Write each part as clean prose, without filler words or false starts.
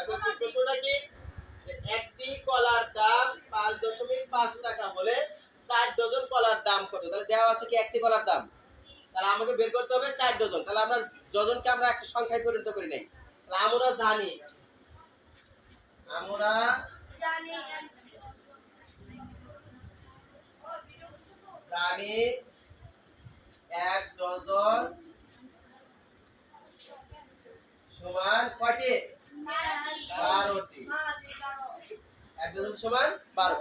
এখন প্রশ্নটা কি যে একটি কলার দাম 5.5 টাকা হলে 4 ডজন কলার দাম কত? তাহলে দেওয়া আছে কি একটি কলার দাম, তাহলে আমাকে বের করতে হবে 4 ডজন। তাহলে আমরা ডজনকে আমরা একটা সংখ্যায় পরিণত করি নাই। তাহলে আমরা জানি জানি 1 ডজন সমান কয়টি? 12টি। 1 ডজন সমান 12।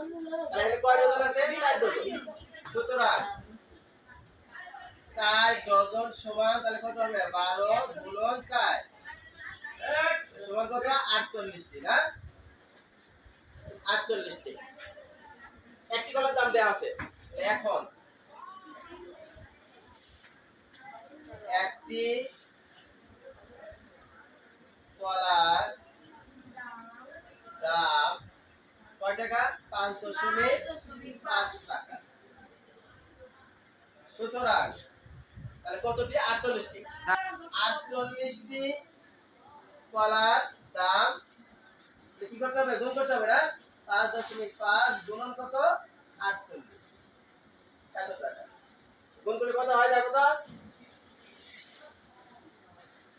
তাহলে এখানে কয় ডজন আছে? 4 ডজন। সুতরাং 4 ডজন সমান তাহলে কত হবে? 12 গুণন 4 সমান কত? 48টি না? 48টি। একটি কলার দাম দেওয়া আছে। এখন একটি কলার দাম কয় টাকা? 5.5 টাকা। সুতরাং তাহলে কতটি? 48টি। 48টি কলার দাম কি করতে হবে? গুণ করতে হবে না? 5.5 গুণন কত? 48 এত টাকা। গুণ করলে কত হয় জানো তো?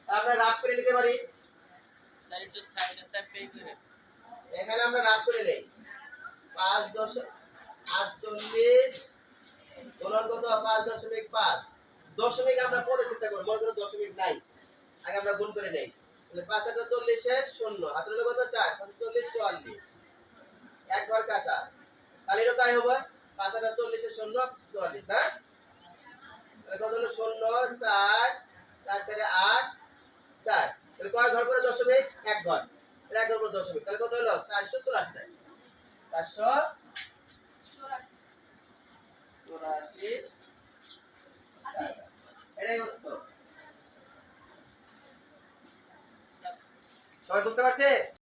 আমরা রাফ করে নিতে পারি। এখানে আমরা রাফ করে নেই। 5.48 গুণন কত? 5.5 দশমিক আমরা পরে চিন্তা করব, মনে করো দশমিক নাই, আগে আমরা গুণ করে নেই। তাহলে 5 × 40 এর 0 হাতের হলো কত? 4 40 44 এক ঘর কাটা। তাহলে এটা তাই হবে 5 × 40 এর 0 44 না? তাহলে কত হলো? 0 4 4 4 8 4। তাহলে কয় ঘর পরে দশমিক? এক ঘর। তাহলে এক ঘর পরে দশমিক। তাহলে কত হলো? 484 484 এটাই উত্তর। সবাই বুঝতে পারছে?